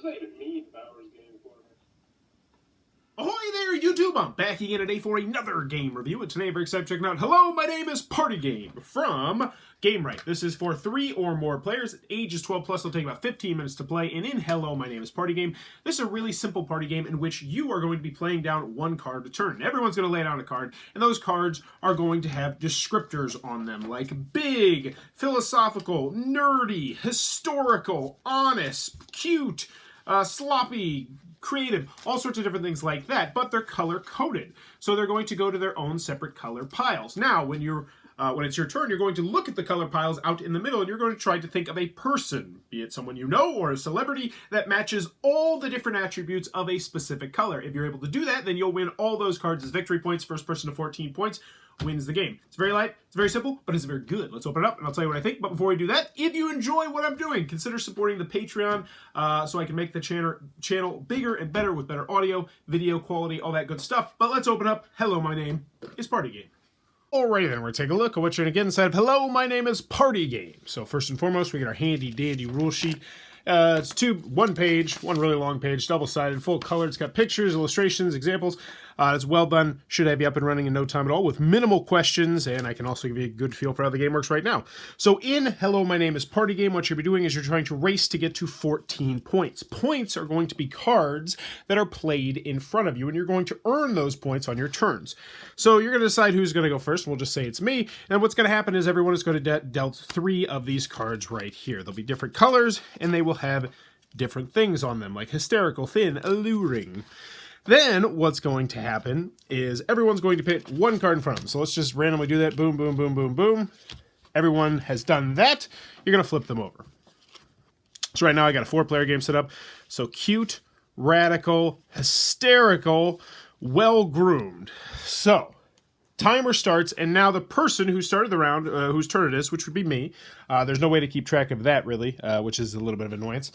does that even mean, Bowers Game Corner? Ahoy there, YouTube! I'm back again today for another game review, and today I'm very excited to check out. Hello, my name is Party Game from GameRight. This is for 3 or more players. Age is 12 plus. It'll take about 15 minutes to play. And in Hello, my name is Party Game. This is a really simple party game in which you are going to be playing down one card a turn. Everyone's going to lay down a card, and those cards are going to have descriptors on them, like big, philosophical, nerdy, historical, honest, cute, sloppy, creative, all sorts of different things like that, but they're color-coded. So they're going to go to their own separate color piles. Now, when it's your turn, you're going to look at the color piles out in the middle, and you're going to try to think of a person, be it someone you know or a celebrity, that matches all the different attributes of a specific color. If you're able to do that, then you'll win all those cards as victory points. First person to 14 points wins the game. It's very light, it's very simple, but it's very good. Let's open it up and I'll tell you what I think. But before we do that, if you enjoy what I'm doing, consider supporting the Patreon so I can make the channel bigger and better with better audio, video quality, all that good stuff. But let's open up. Hello, my name is Party Game. Alrighty then, we're going to take a look at what you're going to get inside of Hello, my name is Party Game. So first and foremost, we get our handy dandy rule sheet. It's one page, one really long page, double-sided, full color. It's got pictures, illustrations, examples. It's well done. Should have you up and running in no time at all with minimal questions, and I can also give you a good feel for how the game works right now. So in Hello, my name is Party Game, what you'll be doing is you're trying to race to get to 14 points. Points are going to be cards that are played in front of you, and you're going to earn those points on your turns. So you're going to decide who's going to go first. We'll just say it's me, and what's going to happen is everyone is going to dealt 3 of these cards right here. They'll be different colors, and they will have different things on them, like hysterical, thin, alluring. Then what's going to happen is everyone's going to pick one card in front of them. So let's just randomly do that. Boom, boom, boom, boom, boom. Everyone has done that. You're going to flip them over. So right now I got a 4-player game set up. So cute, radical, hysterical, well-groomed. So timer starts, and now the person who started the round, whose turn it is, which would be me, there's no way to keep track of that really, which is a little bit of annoyance,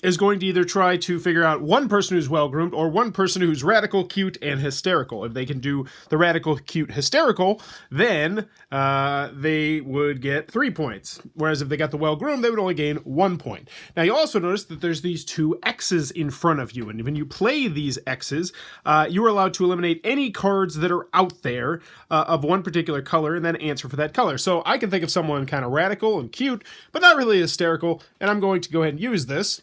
is going to either try to figure out one person who's well-groomed or one person who's radical, cute, and hysterical. If they can do the radical, cute, hysterical, then they would get 3 points. Whereas if they got the well-groomed, they would only gain 1 point. Now, you also notice that there's these 2 X's in front of you. And when you play these X's, you are allowed to eliminate any cards that are out there of one particular color and then answer for that color. So I can think of someone kind of radical and cute, but not really hysterical. And I'm going to go ahead and use this.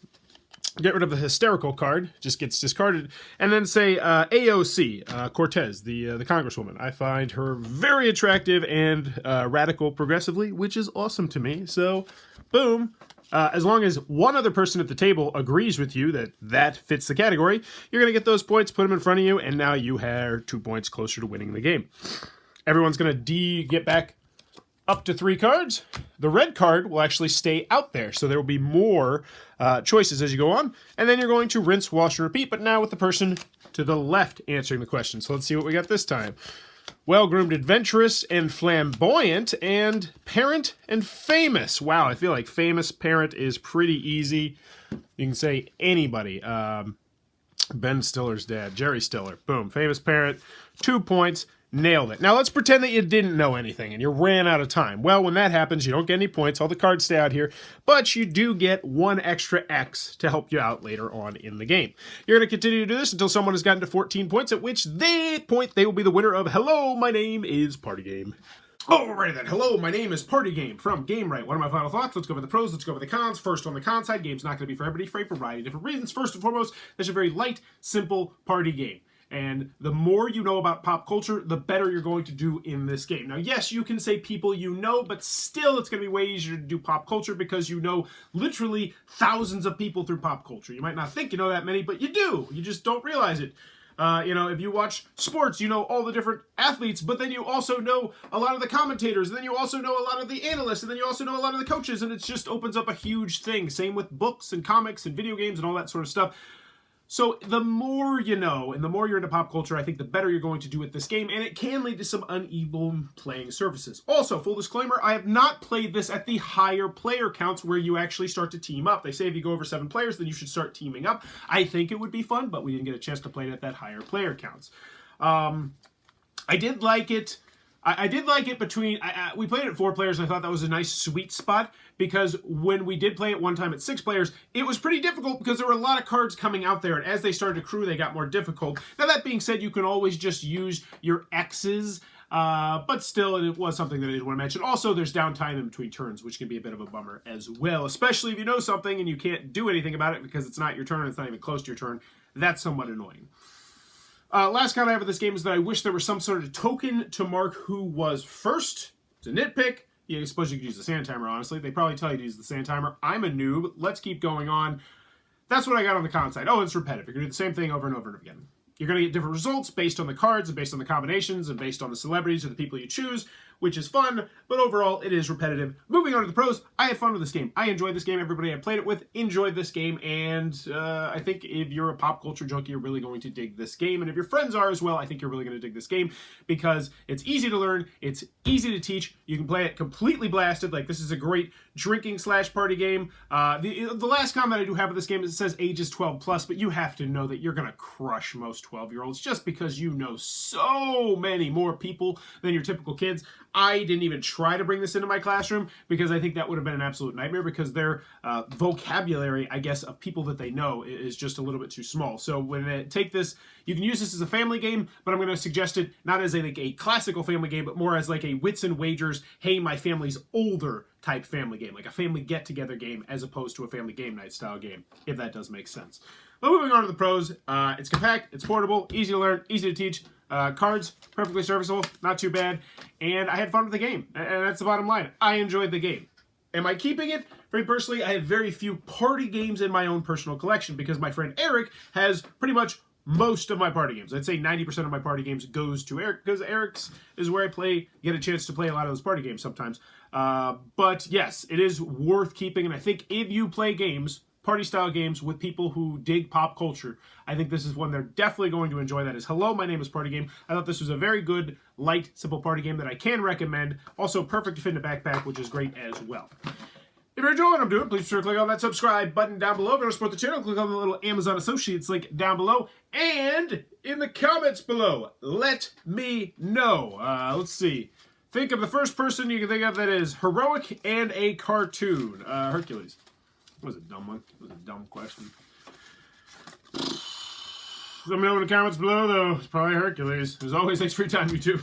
Get rid of the hysterical card, just gets discarded, and then say AOC, Cortez, the Congresswoman. I find her very attractive and radical progressively, which is awesome to me. So, boom. As long as one other person at the table agrees with you that that fits the category, you're going to get those points, put them in front of you, and now you are 2 points closer to winning the game. Everyone's going to get back up to 3 cards. The red card will actually stay out there, so there will be more choices as you go on, and then you're going to rinse, wash, and repeat, but now with the person to the left answering the question. So let's see what we got this time. Well-groomed, adventurous, and flamboyant, and parent and famous. Wow, I feel like famous parent is pretty easy. You can say anybody. Ben Stiller's dad, Jerry Stiller. Boom, famous parent, 2 points. Nailed it. Now let's pretend that you didn't know anything and you ran out of time. Well, when that happens, you don't get any points. All the cards stay out here, but you do get 1 extra X to help you out later on in the game. You're going to continue to do this until someone has gotten to 14 points, at which they will be the winner of Hello, my name is Party Game. Alright then, hello, my name is Party Game from GameRight. What are my final thoughts? Let's go over the pros, let's go over the cons. First, on the con side, game's not going to be for everybody for a variety of different reasons. First and foremost, it's a very light, simple party game. And the more you know about pop culture, the better you're going to do in this game. Now, yes, you can say people you know, but still it's going to be way easier to do pop culture because you know literally thousands of people through pop culture. You might not think you know that many, but you do. You just don't realize it. If you watch sports, you know all the different athletes, but then you also know a lot of the commentators, and then you also know a lot of the analysts, and then you also know a lot of the coaches, and it just opens up a huge thing. Same with books and comics and video games and all that sort of stuff. So the more you know, and the more you're into pop culture, I think the better you're going to do with this game, and it can lead to some uneven playing surfaces. Also, full disclaimer, I have not played this at the higher player counts where you actually start to team up. They say if you go over 7 players, then you should start teaming up. I think it would be fun, but we didn't get a chance to play it at that higher player counts. I did like it. I did like it between... we played it at 4 players, and I thought that was a nice sweet spot, because when we did play it one time at 6 players, it was pretty difficult because there were a lot of cards coming out there, and as they started to accrue, they got more difficult. Now, that being said, you can always just use your X's, but still, it was something that I did want to mention. Also, there's downtime in between turns, which can be a bit of a bummer as well, especially if you know something and you can't do anything about it because it's not your turn, it's not even close to your turn. That's somewhat annoying. Last comment I have of this game is that I wish there was some sort of token to mark who was first. It's a nitpick. Yeah, I suppose you could use the sand timer, honestly. They probably tell you to use the sand timer. I'm a noob. Let's keep going on. That's what I got on the con side. Oh, it's repetitive. You're going to do the same thing over and over and again. You're going to get different results based on the cards and based on the combinations and based on the celebrities or the people you choose, which is fun, but overall, it is repetitive. Moving on to the pros, I had fun with this game. I enjoyed this game. Everybody I played it with enjoyed this game, and I think if you're a pop culture junkie, you're really going to dig this game, and if your friends are as well, I think you're really going to dig this game, because it's easy to learn, it's easy to teach, you can play it completely blasted, like this is a great drinking/party game. The last comment I do have with this game is it says ages 12 plus, but you have to know that you're going to crush most 12-year-olds just because you know so many more people than your typical kids. I didn't even try to bring this into my classroom because I think that would have been an absolute nightmare because their vocabulary, I guess, of people that they know is just a little bit too small. So when they take this, you can use this as a family game, but I'm going to suggest it not as a classical family game, but more as like a wits and wagers, hey, my family's older type family game, like a family get-together game as opposed to a family game night style game, if that does make sense. But moving on to the pros, it's compact, it's portable, easy to learn, easy to teach, cards, perfectly serviceable, not too bad, and I had fun with the game, and that's the bottom line. I enjoyed the game. Am I keeping it? Very personally, I have very few party games in my own personal collection because my friend Eric has pretty much most of my party games. I'd say 90% of my party games goes to Eric because Eric's is where I get a chance to play a lot of those party games sometimes. But yes, it is worth keeping, and I think if you play games, party-style games with people who dig pop culture, I think this is one they're definitely going to enjoy. That is Hello, My Name is Party Game. I thought this was a very good, light, simple party game that I can recommend. Also perfect to fit in a backpack, which is great as well. If you're enjoying what I'm doing, please be sure to click on that subscribe button down below. If you want to support the channel, click on the little Amazon Associates link down below. And in the comments below, let me know. Let's see. Think of the first person you can think of that is heroic and a cartoon. Hercules. That was a dumb one. It was a dumb question. Let me know in the comments below, though. It's probably Hercules. As always, thanks for your time, YouTube.